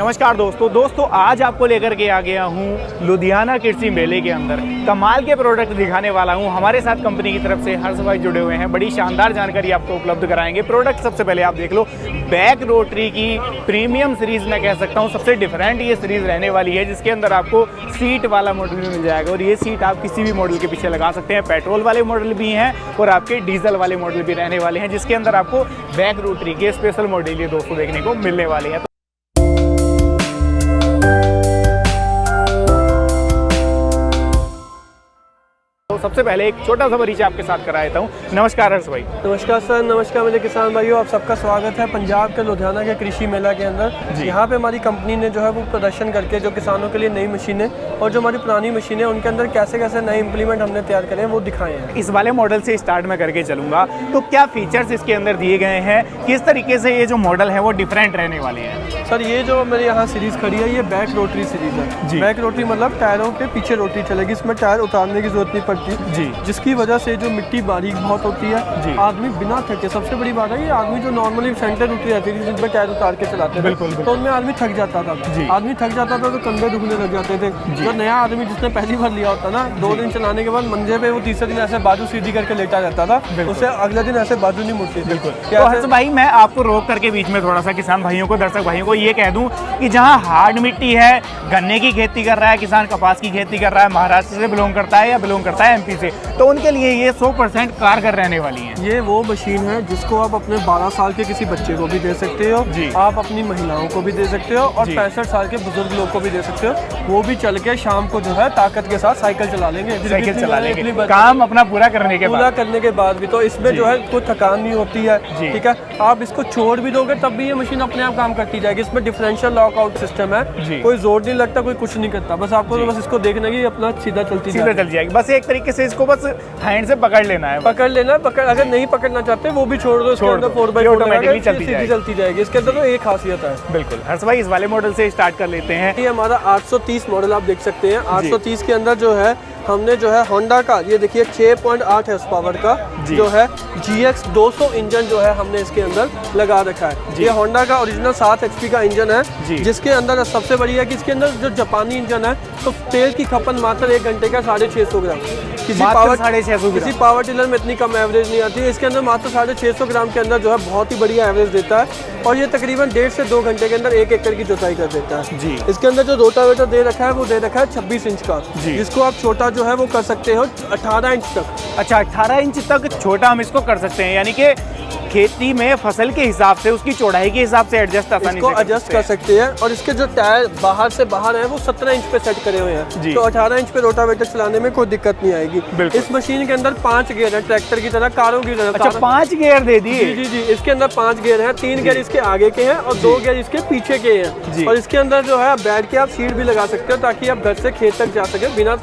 नमस्कार दोस्तों आज आपको लेकर के आ गया हूँ लुधियाना कृषि मेले के अंदर कमाल के प्रोडक्ट दिखाने वाला हूँ। हमारे साथ कंपनी की तरफ से हर्ष भाई जुड़े हुए हैं, बड़ी शानदार जानकारी आपको उपलब्ध कराएंगे। प्रोडक्ट सबसे पहले आप देख लो, बैक रोटरी की प्रीमियम सीरीज मैं कह सकता हूँ सबसे डिफरेंट ये सीरीज रहने वाली है, जिसके अंदर आपको सीट वाला मॉडल भी मिल जाएगा। और ये सीट आप किसी भी मॉडल के पीछे लगा सकते हैं। पेट्रोल वाले मॉडल भी हैं और आपके डीजल वाले मॉडल भी रहने वाले हैं, जिसके अंदर आपको बैक रोटरी के स्पेशल मॉडल ये दोस्तों देखने को मिलने वाले हैं। तो सबसे पहले एक छोटा सा परिचय आपके साथ करा देता हूँ। नमस्कार हर्ष भाई। नमस्कार सर, नमस्कार मेरे किसान भाइयों, आप सबका स्वागत है पंजाब के लुधियाना के कृषि मेला के अंदर। यहाँ पे हमारी कंपनी ने जो है वो प्रदर्शन करके जो किसानों के लिए नई मशीनें और जो हमारी पुरानी मशीनें उनके अंदर कैसे कैसे नए इंप्लीमेंट हमने तैयार करे हैं वो दिखाए हैं। इस वाले मॉडल से स्टार्ट में करके चलूंगा, तो क्या फीचर्स इसके अंदर दिए गए हैं, किस तरीके से ये जो मॉडल है वो डिफरेंट रहने वाले हैं? सर ये जो मेरे यहाँ सीरीज खड़ी है ये बैक रोटरी सीरीज है। बैक रोटरी मतलब टायरों के पीछे रोटरी चलेगी, इसमें टायर उतारने की जरूरत नहीं पड़ती जी, जिसकी वजह से जो मिट्टी बारीक बहुत होती है, आदमी बिना थके, सबसे बड़ी बात है ये आदमी जो नॉर्मली सेंटर रोटरी रहती थी जिसमें टायर उतार के चलाते थे तो उनमें आदमी थक जाता था। आदमी थक जाता था तो कंधे दुखने लग जाते थे। जो नया आदमी जिसने पहली बार लिया होता ना, 2 दिन चलाने के बाद मंजे पे वो तीसरे दिन ऐसे बाजू सीधी करके लेटा रहता था, उससे अगले दिन ऐसे बाजू नहीं मुड़ती। बिल्कुल। तो हर्ष भाई मैं आपको रोक करके बीच में थोड़ा सा किसान भाइयों को, दर्शक भाइयों को ये कह दूं कि जहाँ हार्ड मिट्टी है, गन्ने की खेती कर रहा है किसान, कपास की खेती कर रहा है, महाराष्ट्र से बिलोंग करता है या बिलोंग करता है एमपी से, तो उनके लिए ये 100% कारगर रहने वाली है। ये वो मशीन है जिसको आप अपने 12 साल के किसी बच्चे को भी दे सकते हो, आप अपनी महिलाओं को भी दे सकते हो और 65 साल के बुजुर्ग लोग को भी दे सकते हो। वो भी चल के शाम को जो है ताकत के साथ साइकिल चला लेंगे, काम अपना पूरा करने के बाद भी। तो इसमें जो है कोई थकान नहीं होती है, ठीक है। आप इसको छोड़ भी दोगे तब भी ये मशीन अपने आप काम करती जाएगी। इसमें डिफरेंशियल लॉकआउट सिस्टम है, कोई जोर नहीं लगता, कोई कुछ नहीं करता, बस आपको तो बस इसको देखना कि अपना सीधा चल जाएगी। बस एक तरीके से इसको बस हैंड से पकड़ लेना है, अगर नहीं पकड़ना चाहते वो भी छोड़ दो, इसके अंदर 4x4 ऑटोमेटिकली चलती जाएगी। इसके अंदर तो एक खासियत है। बिल्कुल हर्ष भाई, इस वाले मॉडल से स्टार्ट कर लेते हैं। ये हमारा 830 मॉडल आप देख सकते हैं। 830 के अंदर जो है हमने जो है होंडा का ये देखिए 6.8 हॉर्स पावर का जो है GX 200 इंजन जो है हमने इसके अंदर लगा रखा है। ये होंडा का ओरिजिनल 7 HP का इंजन है, जिसके अंदर सबसे बड़ी है कि इसके अंदर जो जापानी इंजन है तो तेल की खपत मात्र 1 घंटे का 650 ग्राम। किसी पावर टिलर में इतनी कम एवरेज नहीं आती है। इसके अंदर मात्र 650 ग्राम के अंदर जो है बहुत ही बढ़िया एवरेज देता है और ये तकरीबन 1.5 से 2 घंटे के अंदर 1 एकड़ की जुताई कर देता है। इसके अंदर जो रोटावेटर दे रखा है वो दे रखा है 26 इंच का, जिसको आप छोटा जो है वो कर सकते हो 18 इंच तक। अच्छा, 18 इंच तक छोटा हम इसको कर सकते हैं, यानी कि खेती में फसल के हिसाब से उसकी चौड़ाई के हिसाब से एडजस्ट कर सकते हैं। और इसके जो टायर बाहर से बाहर है वो 17 इंच पे सेट करे हुए हैं, तो 18 इंच पे रोटावेटर चलाने में कोई दिक्कत नहीं आएगी। इस मशीन के अंदर 5 गियर है, ट्रैक्टर की तरह, कारों की तरह। अच्छा, 5 गियर दे दिए? जी, इसके अंदर 5 गियर है, 3 गियर इसके आगे के हैं और 2 गियर इसके पीछे के हैं। और इसके अंदर जो है बैठ के आप सीट भी लगा सकते हो ताकि आप घर से खेत तक जा सके बिना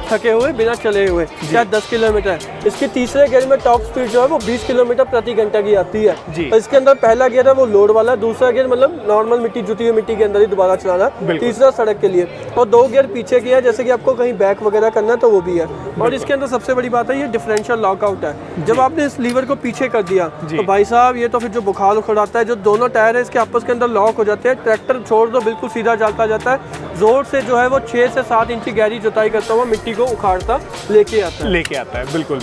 थके हुए, बिना चले हुए। क्या 10 किलोमीटर है। इसके तीसरे गियर में टॉप स्पीड जो है वो 20 किलोमीटर प्रति घंटा की आती है। तो इसके अंदर पहला गियर है वो लोड वाला, दूसरा गियर मतलब नॉर्मल मिट्टी, जुती हुई मिट्टी के अंदर ही दोबारा चलाना, तीसरा सड़क के लिए, और 2 गियर पीछे की है जैसे कि आपको कहीं बैक वगैरह करना है तो वो भी है। और इसके अंदर सबसे बड़ी बात है ये डिफरेंशियल लॉकआउट है। जब आपने इस लीवर को पीछे कर दिया तो भाई साहब ये तो फिर जो बुखार उखड़ आता है, जो दोनों टायर है इसके आपस के अंदर लॉक हो जाते हैं, ट्रैक्टर छोड़ दो बिल्कुल सीधा चलता जाता है, जोर से जो है वो 6 से 7 इंच की गहरी जुताई करता हुआ मिट्टी को उखाड़ता लेके आता है। बिल्कुल।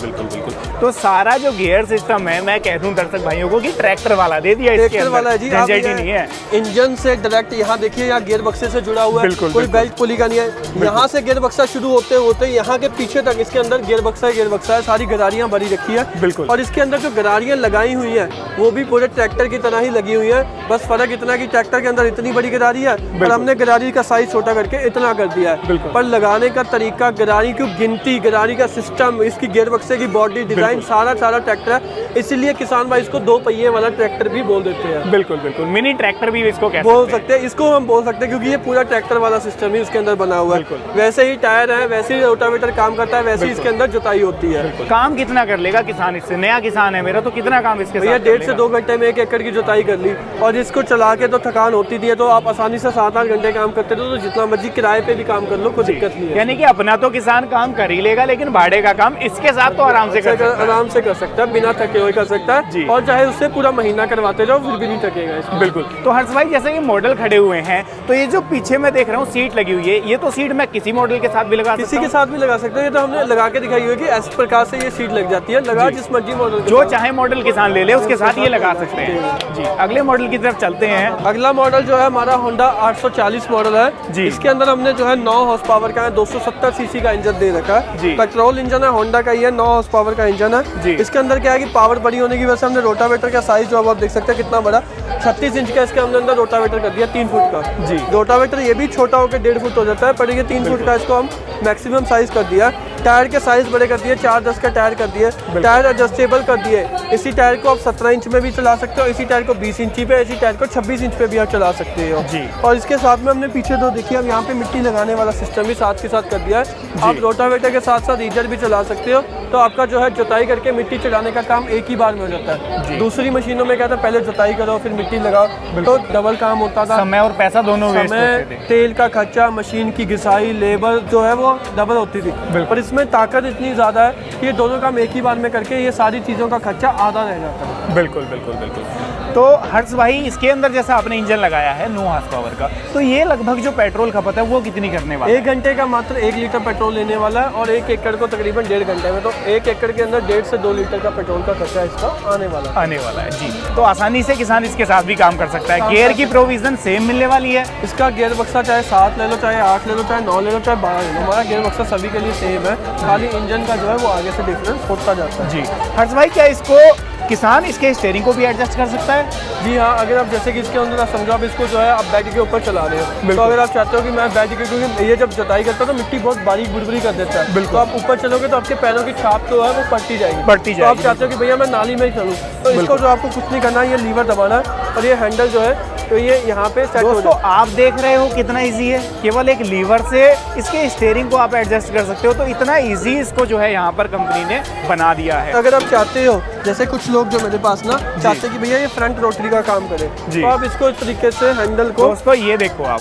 तो सारा जो गियर सिस्टम है, मैं कह दूं दर्शक भाइयों को कि ट्रैक्टर वाला दे दिया, ट्रैक्टर वाला है जी। झंझट ही नहीं है, इंजन से डायरेक्ट यहाँ देखिए, यहाँ गियर बक्से से जुड़ा हुआ है, कोई बेल्ट पुली का नहीं है। यहाँ से गियर बक्सा शुरू होते यहाँ के पीछे तक इसके अंदर गियर बक्सा है, सारी गरारियां भरी रखी है। और इसके अंदर जो गरारियां लगाई हुई है वो भी पूरे ट्रैक्टर की तरह ही लगी हुई है, बस फर्क इतना है कि ट्रैक्टर के अंदर इतनी बड़ी गरारी है और हमने गरारी का साइज छोटा करके इतना कर दिया है। पर लगाने का तरीका, गरारी की गिनती, गरारी का सिस्टम, इसकी गियर बक्से की बॉडी डिजाइन, सारा ट्रैक्टर है। इसीलिए किसान भाई इसको 2 पहिए वाला ट्रैक्टर भी बोल देते हैं। बिल्कुल, मिनी ट्रैक्टर भी इसको बोल सकते हैं। इसको हम बोल सकते हैं क्योंकि ये पूरा ट्रैक्टर वाला सिस्टम ही इसके अंदर बना हुआ है। वैसे ही टायर है, वैसे ही रोटावेटर काम करता है, वैसे ही इसके अंदर जुताई होती है। काम कितना कर लेगा किसान इससे? नया किसान है मेरा, तो कितना काम इसके साथ? 1.5 से 2 घंटे में 1 एकड़ की जुताई कर ली। और इसको चला के तो थकान होती थी, तो आप आसानी से 7-8 घंटे काम करते थे, तो जितना मर्जी किराए पे भी काम कर लो, कोई दिक्कत नहीं है। यानी कि अपना तो किसान काम कर ही लेगा, लेकिन भाड़े का काम इसके साथ तो आराम से कर सकता है। आराम से कर सकता है, बिना थके हुए कर सकता है, और चाहे उससे पूरा महीना करवाते जाओ फिर भी नहीं थकेगा इसमें। बिल्कुल। तो हर्ष भाई जैसे ये मॉडल खड़े हुए हैं, तो ये जो पीछे मैं देख रहा हूँ सीट लगी हुई है, ये तो सीट मैं किसी मॉडल के साथ भी लगा किसी के साथ भी लगा सकते हो। ये तो हमने लगा के दिखाई हुई है कि इस प्रकार से ये सीट लग जाती है, लगा जिस मर्जी मॉडल जो चाहे मॉडल किसान ले ले उसके साथ ये लगा सकते हैं जी। अगले मॉडल की तरफ चलते हैं। अगला मॉडल जो है हमारा होंडा 840 मॉडल है जी। इसके अंदर हमने जो है 9 हॉर्स पावर का है, 270 सीसी का इंजन दे रखा है जी। पेट्रोल इंजन है, होंडा का ही है, 9 हॉर्स पावर का इंजन है जी। इसके अंदर क्या है कि पावर बड़ी होने की वजह से हमने रोटावेटर का साइज जो आप देख सकते हैं कितना बड़ा, 36 इंच का इसके हमने अंदर रोटावेटर कर दिया, 3 फुट का जी। रोटावेटर ये भी छोटा होकर 1.5 फुट हो जाता है, पर ये 3 फुट का इसको हम मैक्सिमम साइज कर दिया। टायर के साइज बड़े कर दिए, 410 का टायर कर दिए, टायर एडजस्टेबल कर दिए। इसी टायर को आप 17 इंच में भी चला सकते हो, इसी टायर को 20 इंची पे, इसी टायर को 26 इंच पे भी आप चला सकते हो जी। और इसके साथ में हमने पीछे दो देखिए, अब यहाँ पे मिट्टी लगाने वाला सिस्टम भी साथ के साथ कर दिया है। आप रोटावेटर के साथ साथ ईजर भी चला सकते हो, तो आपका जो है जुताई करके मिट्टी चढ़ाने का काम एक ही बार में हो जाता है। दूसरी मशीनों में क्या था, पहले जुताई करो फिर मिट्टी लगाओ, तो डबल काम होता था, समय और पैसा दोनों वेस्ट होते थे। तेल का खर्चा, मशीन की घिसाई, लेबर जो है वो डबल होती थी। पर इसमें ताकत इतनी ज़्यादा है कि ये दोनों काम एक ही बार में करके ये सारी चीज़ों का खर्चा आधा रह जाता है। बिल्कुल बिल्कुल बिल्कुल। तो हर्ष भाई इसके अंदर जैसा आपने इंजन लगाया है 9 हॉर्स पावर का, तो ये लगभग जो पेट्रोल खपत है वो कितनी करने वाला है? 1 घंटे का मात्र 1 लीटर पेट्रोल लेने वाला है और 1 एकड़ को तकरीबन 1.5 घंटे में, तो 1 एकड़ के अंदर 1.5 से 2 लीटर का पेट्रोल का खर्चा इसका आने वाला है जी। तो आसानी से किसान इसके साथ भी काम कर सकता है। गियर की प्रोविजन सेम मिलने वाली है। इसका गियर बक्सा चाहे 7 ले लो, चाहे 8 ले लो, चाहे 9 ले लो, चाहे 12 ले लो, हमारा गियर बक्सा सभी के लिए सेम है, खाली इंजन का जो है वो आगे से डिफरेंस होता जाता है। जी हर्ष भाई, क्या इसको किसान इसके स्टीयरिंग को भी एडजस्ट कर सकता है? जी हाँ, अगर आप जैसे कि इसके अंदर आप समझो आप इसको जो है आप बैठ के ऊपर चला रहे हो, तो अगर आप चाहते हो कि मैं बैठ के, क्योंकि ये जब जुताई करता है तो मिट्टी बहुत बारीक बुरबुरी कर देता है, तो आप ऊपर चलोगे तो आपके पैरों की छाप जो है वो पड़ती जाएगी। तो आप चाहते हो कि भैया मैं नाली में ही चलूँ, तो इसको जो आपको कुछ नहीं करना है, ये लीवर दबाना है और ये हैंडल जो है तो ये यहाँ पे सेट हो जाए। दोस्तों आप देख रहे हो कितना इजी है, केवल एक लीवर से इसके स्टीयरिंग को आप एडजस्ट कर सकते हो। तो इतना इजी इसको जो है यहाँ पर कंपनी ने बना दिया है। अगर आप चाहते हो, जैसे कुछ लोग जो मेरे पास ना चाहते हैं कि भैया ये फ्रंट रोटरी का काम करे, तो आप इसको इस तरीके से हैंडल को, दोस्तों ये देखो आप,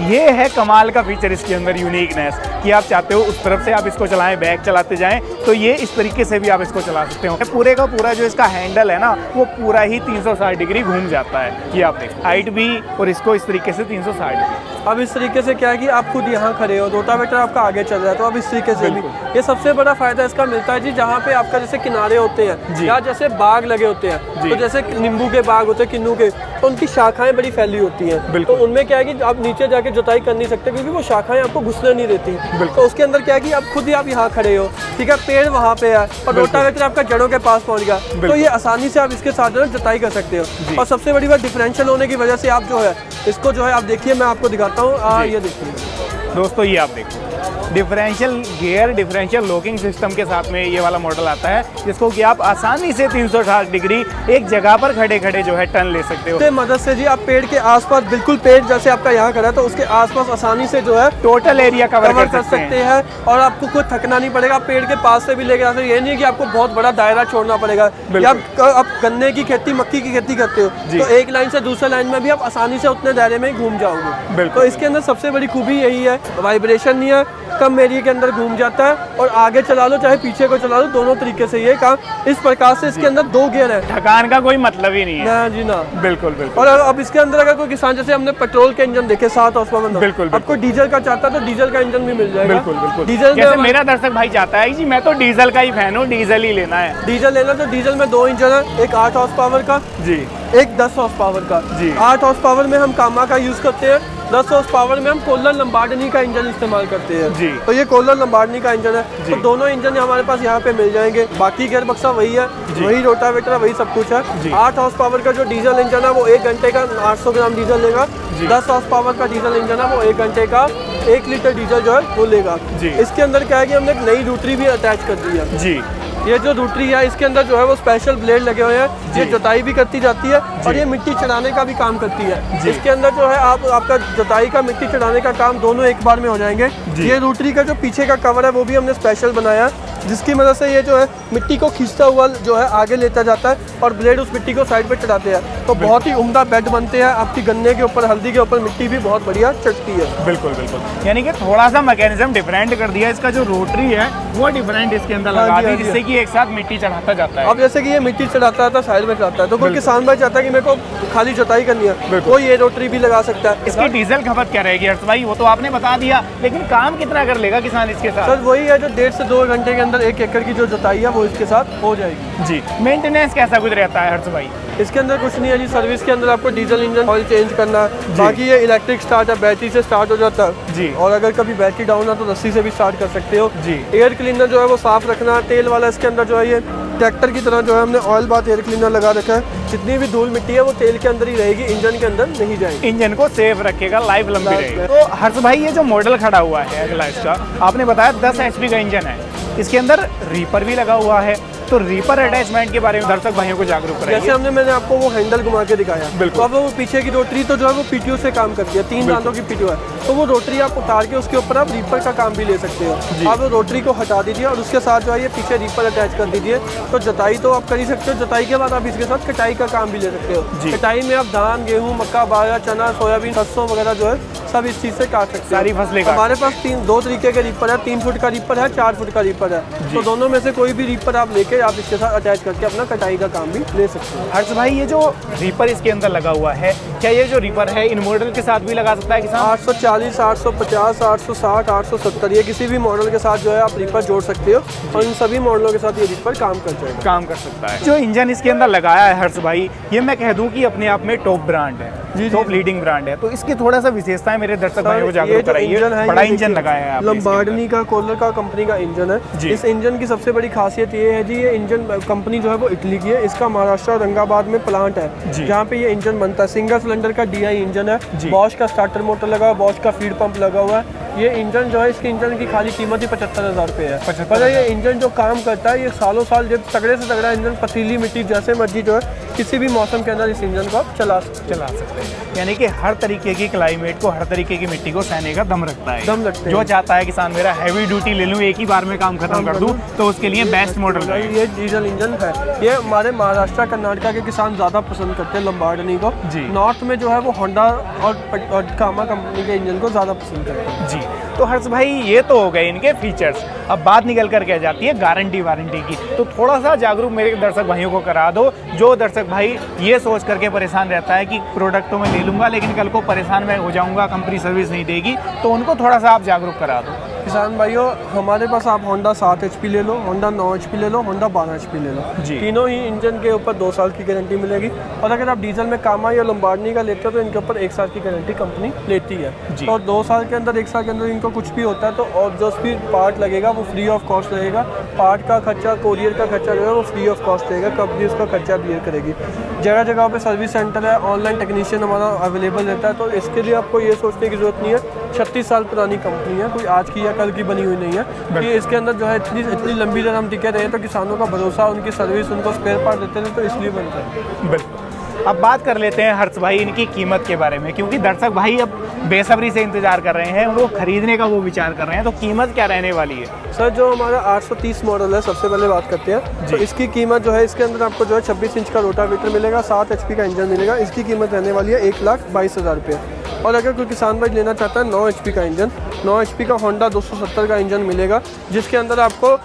ये है कमाल का फीचर इसके अंदर, यूनिकनेस, कि आप चाहते हो उस तरफ से आप इसको चलाएं, बैक चलाते जाएं, तो ये इस तरीके से भी आप इसको चला सकते हो। पूरे का पूरा जो इसका हैंडल है ना, वो पूरा ही 360 डिग्री घूम जाता है। ये आप देखो, हाइट भी, और इसको इस तरीके से 360 डिग्री। अब इस तरीके से क्या है कि आप खुद यहाँ खड़े हो, रोटावेटर आपका आगे चल रहा है, तो अब इस तरीके से भी ये सबसे बड़ा फायदा इसका मिलता है जी, जहाँ पे आपका जैसे किनारे होते हैं या जैसे बाग लगे होते हैं, तो जैसे नींबू के बाग होते हैं, किन्नू के, तो उनकी शाखाएं बड़ी फैली होती हैं, तो उनमें क्या है कि आप नीचे जाके जुताई कर नहीं सकते क्योंकि वो शाखाएं आपको घुसने नहीं देती। तो उसके अंदर क्या है कि आप खुद ही आप यहाँ खड़े हो, ठीक है, पेड़ वहाँ पे है और रोटावेटर आपका जड़ों के पास पहुँच गया, तो ये आसानी से आप इसके साथ जो है जुताई कर सकते हो। और सबसे बड़ी बात डिफरेंशियल होने की वजह से आप जो है इसको जो है आप देखिए, मैं आपको दिखाता हूँ, ये देखिए दोस्तों, ये आप देखो differential gear, differential locking system के साथ में ये वाला मॉडल आता है, जिसको कि आप आसानी से 360 डिग्री एक जगह पर खड़े खड़े जो है टर्न ले सकते हो। तो मदद से जी आप पेड़ के आसपास, बिल्कुल पेड़ जैसे आपका यहाँ खड़ा है, तो उसके आसपास आसानी से जो है टोटल एरिया कवर कर सकते हैं और आपको कोई थकना नहीं पड़ेगा। आप पेड़ के पास से भी लेके आ सकते, ये नहीं कि आपको बहुत बड़ा दायरा छोड़ना पड़ेगा। या आप गन्ने की खेती, मक्की की खेती करते हो, तो एक लाइन से दूसरे लाइन में भी आप आसानी से उतने दायरे में घूम जाओगे। तो इसके अंदर सबसे बड़ी खूबी यही है, वाइब्रेशन नहीं है, कम एरिया के अंदर घूम जाता है, और आगे चला लो चाहे पीछे को चला लो, दोनों तरीके से ये काम इस प्रकार से। इसके अंदर 2 गियर है, थकान का कोई मतलब ही नहीं है। ना जी ना, बिल्कुल बिल्कुल। और अब इसके अंदर अगर कोई किसान, जैसे हमने पेट्रोल के इंजन देखे 7 हॉर्स पावर, बिल्कुल, आपको डीजल का चाहता है तो डीजल का इंजन भी मिल जाएगा। बिल्कुल बिल्कुल। डीजल जैसे मेरा दर्शक भाई चाहता है जी मैं तो डीजल का ही फैन हूँ, डीजल ही लेना है। डीजल लेना तो डीजल में 2 इंजन है, एक 8 हॉर्स पावर का जी, एक 10 हॉर्स पावर का जी। 8 हॉर्स पावर में हम कामा का यूज करते हैं, 10 हॉर्स पावर में हम कोलर लंबार्डिनी का इंजन इस्तेमाल करते हैं जी। तो ये कोलर लंबार्डिनी का इंजन है, तो दोनों इंजन हमारे पास यहाँ पे मिल जाएंगे। बाकी गियर बक्सा वही है, वही रोटावेटर है, वही सब कुछ है। 8 हॉर्स पावर का जो डीजल इंजन है वो 1 घंटे का 800 ग्राम डीजल लेगा। 10 हॉर्स पावर का डीजल इंजन है वो 1 घंटे का 1 लीटर डीजल जो है वो लेगा। इसके अंदर क्या है कि हमने एक नई रोटरी भी अटैच कर दी है जी। ये जो रोटरी है इसके अंदर जो है वो स्पेशल ब्लेड लगे हुए हैं, ये जुताई भी करती जाती है और ये मिट्टी चढ़ाने का भी काम करती है। इसके अंदर जो है आपका जुताई का, मिट्टी चढ़ाने का काम दोनों एक बार में हो जाएंगे। ये रोटरी का जो पीछे का कवर है वो भी हमने स्पेशल बनाया है, जिसकी मदद से ये जो है मिट्टी को खींचता हुआ जो है आगे लेता जाता है और ब्लेड उस मिट्टी को साइड पे चढ़ाते हैं, तो बहुत ही उम्दा बेड बनते हैं। आपकी गन्ने के ऊपर, हल्दी के ऊपर मिट्टी भी बहुत बढ़िया चढ़ती है। बिल्कुल बिल्कुल, यानी कि थोड़ा सा मैकेनिज्म डिफरेंट कर दिया, इसका जो रोटरी है वो डिफरेंट इसके अंदर लगा दी, जिससे कि एक साथ मिट्टी चढ़ाता जाता है। अब जैसे कि ये मिट्टी चढ़ाता है साइड में चढ़ाता है, तो कोई किसान भाई चाहता है कि मेरे को खाली जुताई करनी है, कोई ये रोटरी भी लगा सकता है। इसकी डीजल खपत क्या रहेगी हर्ष भाई, वो तो आपने बता दिया, लेकिन काम कितना कर लेगा किसान इसके साथ? सर वही है जो 1.5 से 2 घंटे के अंदर 1 एकड़ की जो जुताई है वो इसके साथ हो जाएगी। जी, मेंटेनेंस कैसा कुछ रहता है हर्ष भाई? इसके अंदर कुछ नहीं है जी, सर्विस के अंदर आपको डीजल इंजन ऑयल चेंज करना है, बाकी ये इलेक्ट्रिक स्टार्ट है, बैटरी से स्टार्ट हो जाता है जी। और अगर कभी बैटरी डाउन है तो रस्सी से भी स्टार्ट कर सकते हो जी। एयर क्लीनर जो है वो साफ रखना, तेल वाला इसके अंदर जो है ये ट्रैक्टर की तरह जो है हमने ऑयल बाथ एयर क्लीनर लगा रखा है, जितनी भी धूल मिट्टी है वो तेल के अंदर ही रहेगी, इंजन के अंदर नहीं जाएगी। इंजन को सेफ रखेगा, लाइफ लंबी रहेगी। तो हर्ष भाई ये जो मॉडल खड़ा हुआ है अगला इसका, आपने बताया 10 HP का इंजन है, इसके अंदर रीपर भी लगा हुआ है, तो रीपर अटैचमेंट के बारे में दर्शक भाइयों को जागरूक कराइए। जैसे मैंने आपको वो हैंडल घुमा के दिखाया, बिल्कुल। तो अब वो पीछे की रोटरी तो जो है वो पीटीओ से काम करती है, 3 दांतों की पीटीओ है, तो वो रोटरी आप उतार के उसके ऊपर आप रीपर का काम भी ले सकते हो। आप रोटरी को हटा दीजिए और उसके साथ जो है ये पीछे रीपर अटैच कर दीजिए, तो जुताई तो आप कर ही सकते हो। जुताई के बाद आप इसके साथ कटाई का काम भी ले सकते हो। कटाई में आप धान, गेहूँ, मक्का, बाजरा, चना, सोयाबीन, सरसों वगैरह जो है सब इस चीज़ से काट सकते हैं। सारी फसलें हमारे पास 2 तरीके के रीपर है, 3 फुट का रीपर है, 4 फुट का रीपर है, तो दोनों में से कोई भी रीपर आप लेके आप इसके साथ अटैच करके अपना कटाई का काम भी ले सकते हैं। हर्ष भाई ये जो रीपर इसके अंदर लगा हुआ है, क्या ये जो रीपर है इन मॉडल के साथ भी लगा सकता है किसान? 840, 850, 860, 870 ये किसी भी मॉडल के साथ जो है आप रीपर जोड़ सकते हो और इन सभी मॉडलों के साथ ये रीपर काम कर जाएगा, काम कर सकता है। जो इंजन इसके अंदर लगाया है हर्ष भाई, ये मैं कह दूं कि अपने आप में टॉप ब्रांड है, टॉप लीडिंग ब्रांड है, तो इसकी थोड़ा सा विशेषताएं मेरे दर्शक भाइयों को जागरूक कराइए। बड़ा इंजन लगाया है आपने, लंबार्डिनी का कोलर का कंपनी का इंजन है। इस इंजन की सबसे बड़ी खासियत ये है जी, ये इंजन कंपनी जो है वो इटली की है, इसका महाराष्ट्र औरंगाबाद में प्लांट है जहाँ पे ये इंजन बनता है। सिंगल सिलेंडर का DI इंजन है, बॉश का स्टार्टर मोटर लगा हुआ, बॉश का फीड पंप लगा हुआ है। ये इंजन जो है, इसके इंजन की खाली कीमत ही 75,000 रुपये है। पर ये इंजन जो काम करता है, ये सालों साल जब तगड़े से तगड़ा इंजन, पथरीली मिट्टी जैसे मर्जी जो है किसी भी मौसम के अंदर इस इंजन को आप चला सकते हैं। यानी कि हर तरीके की क्लाइमेट को, हर तरीके की मिट्टी को सहने का दम रखता है। दम रखते हैं। जो चाहता है किसान मेरा हैवी ड्यूटी ले लूँ, एक ही बार में काम खत्म कर दूँ, तो उसके लिए बेस्ट मॉडल है ये डीजल इंजन है। ये हमारे महाराष्ट्र, कर्नाटका के किसान ज़्यादा पसंद करते हैं लंबार्डिनी को। नॉर्थ में जो है वो होंडा और कामा कंपनी के इंजन को ज़्यादा पसंद करते हैं। जी, तो हर्ष भाई ये तो हो गए इनके फीचर्स, अब बात निकल कर के जाती है गारंटी वारंटी की। तो थोड़ा सा जागरूक मेरे दर्शक भाइयों को करा दो, जो दर्शक भाई ये सोच करके परेशान रहता है कि प्रोडक्ट तो मैं ले लूँगा लेकिन कल को परेशान मैं हो जाऊँगा, कंपनी सर्विस नहीं देगी, तो उनको थोड़ा सा आप जागरूक करा दो। किसान भाइयों, हमारे पास आप होंडा 7 HP ले लो, होंडा 9 HP ले लो, होंडा 12 HP ले लो, तीनों ही इंजन के ऊपर 2 साल की गारंटी मिलेगी। और अगर आप डीजल में कामा या लंबार्डिनी का लेते हो तो इनके ऊपर 1 साल की गारंटी कंपनी लेती है। तो 2 साल के अंदर, 1 साल के अंदर इनको कुछ भी होता है तो और जो भी पार्ट लगेगा वो फ्री ऑफ कॉस्ट रहेगा। पार्ट का खर्चा, कोरियर का खर्चा जो है वो फ्री ऑफ कॉस्ट रहेगा, कंपनी उसका खर्चा बियर करेगी। जगह जगह पे सर्विस सेंटर है, ऑनलाइन टेक्नीशियन हमारा अवेलेबल रहता है, तो इसके लिए आपको ये सोचने की जरूरत नहीं है। 36 साल पुरानी कंपनी है, कोई आज की या कल की बनी हुई नहीं है कि इसके अंदर जो है इतनी लंबी देर हम टिके रहे, तो किसानों का भरोसा, उनकी सर्विस, उनको स्पेयर पार्ट देते रहे, तो इसलिए बनता है। बिल्कुल। अब बात कर लेते हैं हर्ष भाई इनकी कीमत के बारे में, क्योंकि दर्शक भाई अब बेसब्री से इंतजार कर रहे हैं, वो खरीदने का वो विचार कर रहे हैं, तो कीमत क्या रहने वाली है? सर जो हमारा 830 मॉडल है, सबसे पहले बात करते हैं, तो इसकी कीमत जो है, इसके अंदर आपको जो है 26 इंच का रोटावेटर मिलेगा, 7 HP का इंजन मिलेगा। इसकी कीमत रहने वाली है 1,22,000 रुपये। और अगर कोई किसान भाई लेना चाहता है 9 HP का इंजन, 9 HP का होंडा 270 का इंजन मिलेगा, जिसके अंदर आपको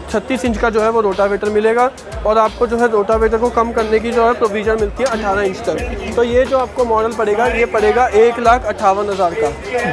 36 इंच का जो है वो रोटावेटर मिलेगा और आपको जो है रोटावेटर को कम करने की जो है प्रोविजन मिलती है 18 इंच तक। तो ये जो आपको मॉडल पड़ेगा, ये पड़ेगा 1,58,000 का।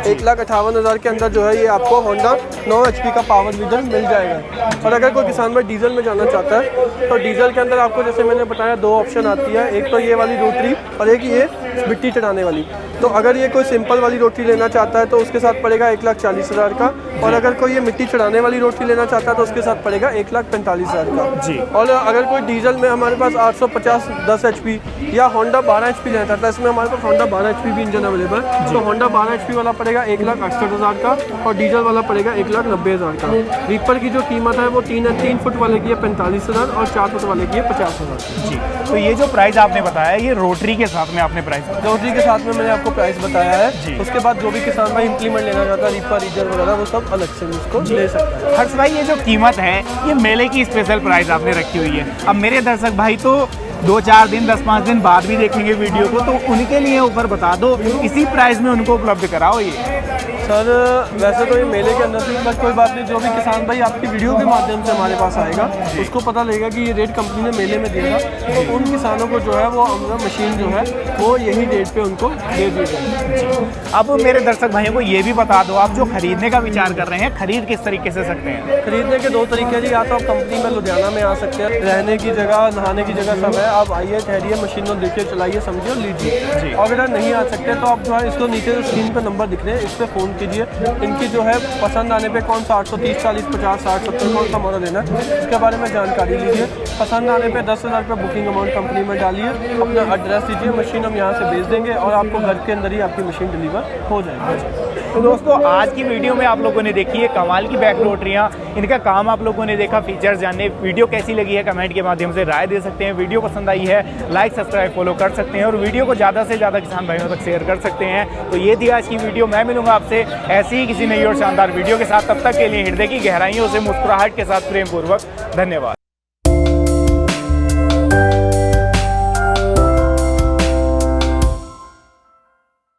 1,58,000 के अंदर जो है ये आपको होंडा 9 HP का पावर वीडर मिल जाएगा। और अगर कोई किसान भाई डीजल में जाना चाहता है तो डीजल के अंदर आपको, जैसे मैंने बताया, 2 ऑप्शन आती है, एक तो ये वाली रोटरी और एक ये मिट्टी चढ़ाने वाली। तो अगर ये कोई सिंपल वाली रोटी लेना चाहता है तो उसके साथ पड़ेगा 1,40,000 का, और अगर कोई ये मिट्टी चढ़ाने वाली रोटी लेना चाहता है तो उसके साथ पड़ेगा 1,45,000 का। जी। और अगर कोई डीजल में हमारे पास 850 10 HP या होंडा 12 HP लेना चाहता है, इसमें हमारे पास होंडा 12 HP भी इंजन अवेलेबल है, तो होंडा 12 HP वाला पड़ेगा 1,68,000 का और डीजल वाला पड़ेगा 1,90,000 का। रीपर की जो कीमत है वो 3 फुट वाले की है 45,000 और 4 फुट वाले की है 50,000। जी, तो ये जो प्राइस आपने बताया, ये रोटरी के साथ में आपने प्राइस, रोटरी के साथ में मैंने आपको प्राइस बताया है। उसके बाद जो भी किसान भाई इंप्लीमेंट लेना चाहता है, रीपर, रीजर वगैरह, वो सब अलग से इसको ले सकता है। हर्ष भाई ये जो कीमत है ये मेले की स्पेशल प्राइस आपने रखी हुई है। अब मेरे दर्शक भाई तो 2-4 दिन 10-5 दिन बाद भी देखेंगे वीडियो को, तो उनके लिए ऊपर बता दो, इसी प्राइस में उनको उपलब्ध कराओ ये। सर वैसे तो ये मेले के अंदर थी, बट कोई बात नहीं, जो भी किसान भाई आपकी वीडियो के माध्यम से हमारे पास आएगा उसको पता लगेगा कि ये रेट कंपनी ने मेले में दिया था, तो उन किसानों को जो है वो मशीन जो है वो यही रेट पे उनको दे दी जाएगी। अब मेरे दर्शक भाइयों को ये भी बता दो, आप जो खरीदने का विचार कर रहे हैं, खरीद किस तरीके से सकते हैं? खरीदने के 2 तरीके हैं जी, या तो आप कंपनी में लुधियाना में आ सकते हैं, रहने की जगह नहाने की जगह सब है, आप आइए ठहरिए मशीन को देखिए चलाइए समझिए और लीजिए। और अगर नहीं आ सकते तो आप जो है इसको नीचे जो स्क्रीन पर नंबर दिख रहे हैं इस पर फ़ोन कीजिए, इनकी जो है पसंद आने पे कौन सा 830, 40, 50, 60, 70 कौन सा मॉडल लेना है इसके बारे में जानकारी लीजिए। पसंद आने पे 10,000 रुपये बुकिंग अमाउंट कंपनी में डालिए, अपना एड्रेस दीजिए, मशीन हम यहाँ से भेज देंगे और आपको घर के अंदर ही आपकी मशीन डिलीवर हो जाएगी। तो दोस्तों आज की वीडियो में आप लोगों ने देखी है कमाल की बैक रोटरियाँ, इनका काम आप लोगों ने देखा, फीचर्स जाने। वीडियो कैसी लगी है कमेंट के माध्यम से राय दे सकते हैं। वीडियो पसंद आई है लाइक सब्सक्राइब फॉलो कर सकते हैं और वीडियो को ज़्यादा से ज़्यादा किसान भाइयों तक शेयर कर सकते हैं। तो ये थी आज की वीडियो, मैं मिलूंगा आपसे ऐसी ही किसी नई और शानदार वीडियो के साथ। तब तक के लिए हृदय की गहराइयों से मुस्कुराहट के साथ प्रेम पूर्वक धन्यवाद।